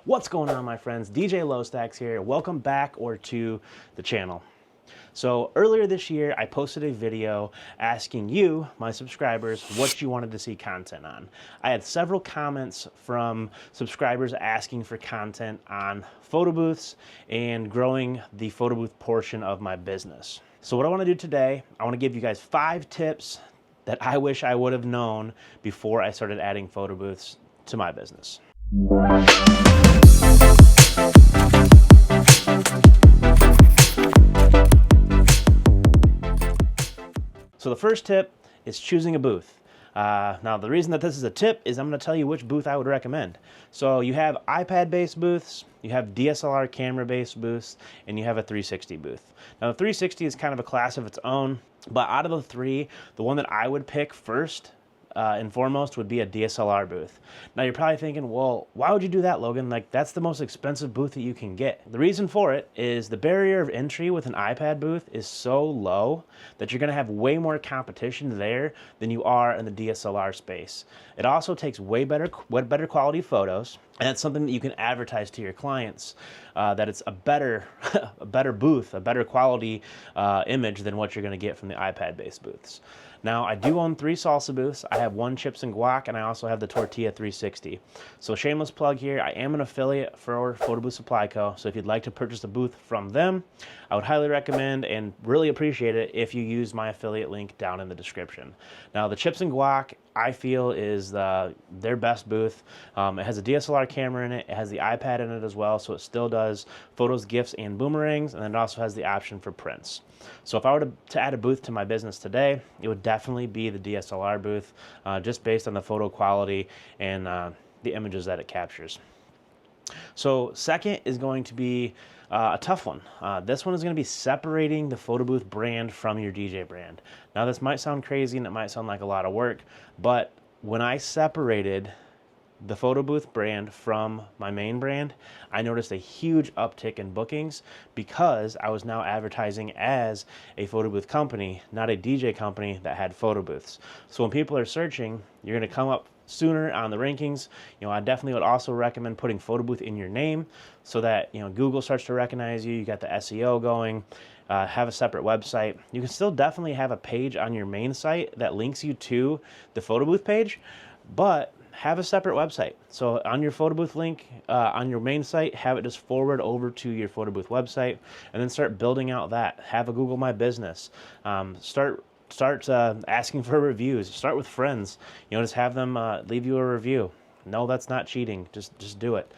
What's going on, my friends? DJ Lowstacks here. Welcome back to the channel. So earlier this year, I posted a video asking you, my subscribers, what you wanted to see content on. I had several comments from subscribers asking for content on photo booths and growing the photo booth portion of my business. So what I want to do today, I want to give you guys 5 tips that I wish I would have known before I started adding photo booths to my business. So the first tip is choosing a booth. Now the reason that this is a tip is I'm going to tell you which booth I would recommend. So you have iPad-based booths, you have DSLR camera-based booths, and you have a 360 booth. Now the 360 is kind of a class of its own, but out of the 3, the one that I would pick first and foremost would be a DSLR booth. Now you're probably thinking, well, why would you do that, Logan? Like, that's the most expensive booth that you can get. The reason for it is the barrier of entry with an iPad booth is so low that you're gonna have way more competition there than you are in the DSLR space. It also takes way better quality photos, and it's something that you can advertise to your clients that it's a better, a better booth, a better quality image than what you're gonna get from the iPad-based booths. Now, I do own 3 salsa booths. I have 1 chips and guac, and I also have the tortilla 360. So shameless plug here, I am an affiliate for Photo Booth Supply Co. So if you'd like to purchase a booth from them, I would highly recommend and really appreciate it if you use my affiliate link down in the description. Now, the chips and guac, I feel, is their best booth. It has a DSLR camera in it. It has the iPad in it as well, so it still does photos, GIFs, and boomerangs, and then it also has the option for prints. So if I were to add a booth to my business today, it would definitely be the DSLR booth, just based on the photo quality and the images that it captures. So second is going to be a tough one. This one is going to be separating the photo booth brand from your DJ brand. Now this might sound crazy and it might sound like a lot of work, but when I separated the photo booth brand from my main brand, I noticed a huge uptick in bookings because I was now advertising as a photo booth company, not a DJ company that had photo booths. So when people are searching, you're going to come up sooner on the rankings. I definitely would also recommend putting photo booth in your name so that Google starts to recognize you. You got the SEO going. Have a separate website. You can still definitely have a page on your main site that links you to the photo booth page, but have a separate website. So on your photo booth link on your main site, have it just forward over to your photo booth website, and then start building out that. Have a Google My Business. Start asking for reviews. Start with friends. Just have them leave you a review. No, that's not cheating. Just do it.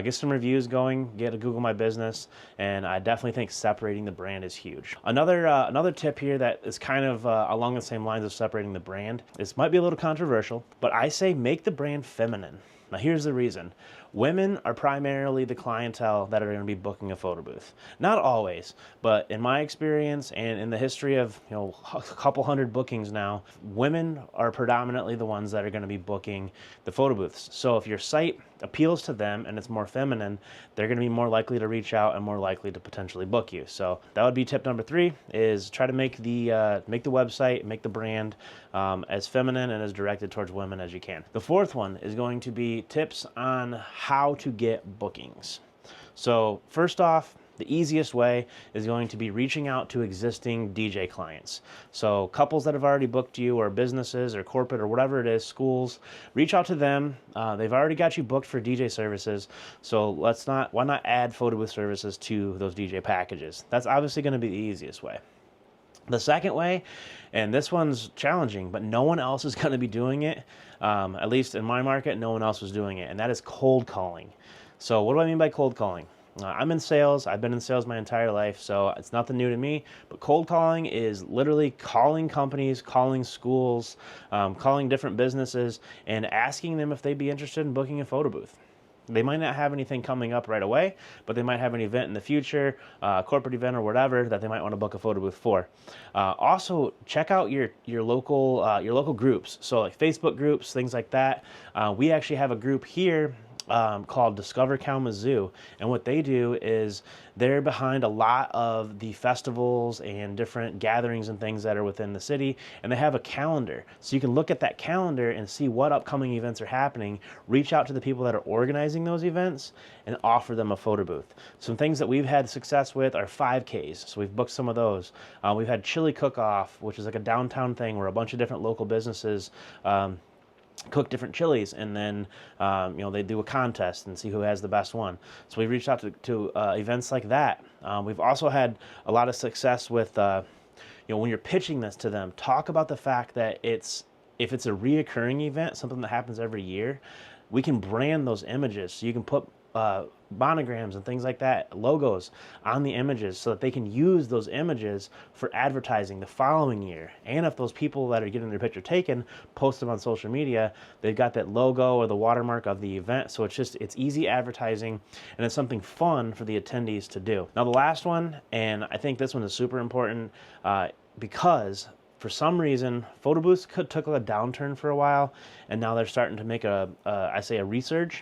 Get some reviews going. Get a Google My Business, and I definitely think separating the brand is huge. Another tip here that is kind of along the same lines of separating the brand. This might be a little controversial, but I say make the brand feminine. Now here's the reason. Women are primarily the clientele that are going to be booking a photo booth. Not always, but in my experience and in the history of a couple hundred bookings now, women are predominantly the ones that are going to be booking the photo booths. So if your site appeals to them and it's more feminine, they're going to be more likely to reach out and more likely to potentially book you. So that would be tip number 3: is try to make the website, make the brand as feminine and as directed towards women as you can. The 4th one is going to be tips on how to get bookings. So first off, the easiest way is going to be reaching out to existing DJ clients. So couples that have already booked you, or businesses or corporate or whatever it is, schools, reach out to them. They've already got you booked for DJ services. So why not add photo booth services to those DJ packages? That's obviously going to be the easiest way. The second way, and this one's challenging, but no one else is going to be doing it, at least in my market, no one else was doing it, and that is cold calling. So what do I mean by cold calling? I'm in sales. I've been in sales my entire life, so it's nothing new to me. But cold calling is literally calling companies, calling schools, calling different businesses, and asking them if they'd be interested in booking a photo booth. They might not have anything coming up right away, but they might have an event in the future, a corporate event or whatever, that they might want to book a photo booth for. Also, check out your local groups. So like Facebook groups, things like that. We actually have a group here called Discover Kalamazoo, and what they do is they're behind a lot of the festivals and different gatherings and things that are within the city, and they have a calendar, so you can look at that calendar and see what upcoming events are happening, reach out to the people that are organizing those events, and offer them a photo booth. Some things that we've had success with are 5Ks, so we've booked some of those. We've had Chili Cook-Off, which is like a downtown thing where a bunch of different local businesses cook different chilies, and then they do a contest and see who has the best one. So we've reached out to events like that. We've also had a lot of success with when you're pitching this to them, talk about the fact that if it's a reoccurring event, something that happens every year, we can brand those images. So you can put monograms and things like that, logos on the images, so that they can use those images for advertising the following year. And if those people that are getting their picture taken post them on social media, they've got that logo or the watermark of the event. So it's easy advertising, and it's something fun for the attendees to do. Now the last one, and I think this one is super important, because for some reason, photo booths took a downturn for a while, and now they're starting to make a resurge,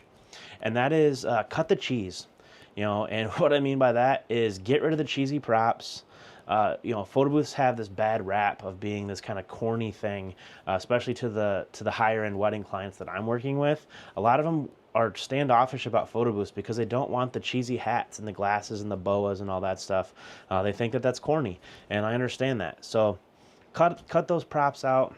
and that is cut the cheese. And what I mean by that is get rid of the cheesy props. Photo booths have this bad rap of being this kind of corny thing, especially to the higher end wedding clients that I'm working with. A lot of them are standoffish about photo booths because they don't want the cheesy hats and the glasses and the boas and all that stuff. They think that that's corny, and I understand that. So cut those props out.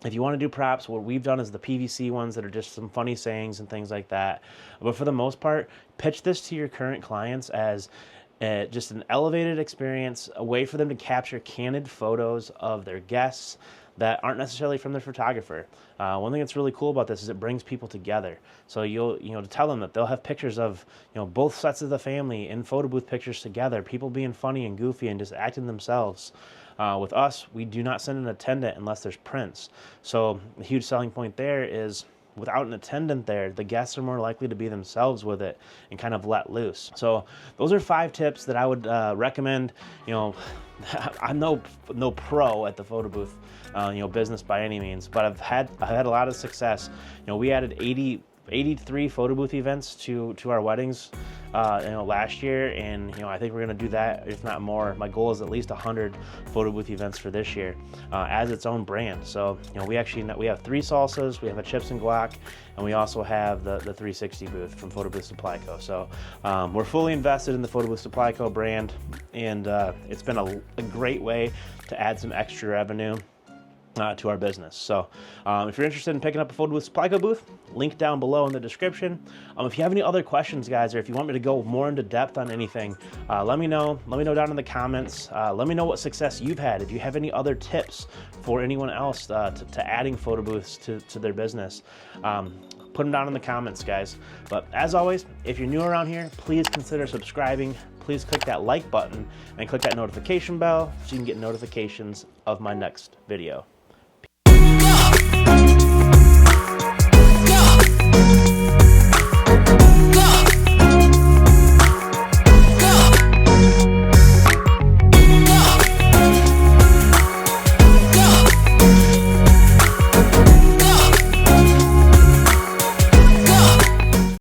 If you want to do props, what we've done is the PVC ones that are just some funny sayings and things like that. But for the most part, pitch this to your current clients as just an elevated experience, a way for them to capture candid photos of their guests that aren't necessarily from their photographer. One thing that's really cool about this is it brings people together. So to tell them that they'll have pictures of both sets of the family in photo booth pictures together, people being funny and goofy and just acting themselves. With us, we do not send an attendant unless there's prints. So a huge selling point there is without an attendant there, the guests are more likely to be themselves with it and kind of let loose. So those are 5 tips that I would recommend. I'm no pro at the photo booth business by any means, but I've had a lot of success. We added 83 photo booth events to our weddings last year, and I think we're going to do that, if not more. My goal is at least 100 photo booth events for this year as its own brand. So we have 3 salsas, we have a chips and guac, and we also have the 360 booth from Photo Booth Supply Co. So we're fully invested in the Photo Booth Supply Co. brand, and it's been a great way to add some extra revenue to our business. So if you're interested in picking up a Photo Booth Supply Co. booth, link down below in the description. If you have any other questions, guys, or if you want me to go more into depth on anything, let me know. Let me know down in the comments. Let me know what success you've had. If you have any other tips for anyone else to adding photo booths to their business, put them down in the comments, guys. But as always, if you're new around here, please consider subscribing. Please click that like button and click that notification bell so you can get notifications of my next video.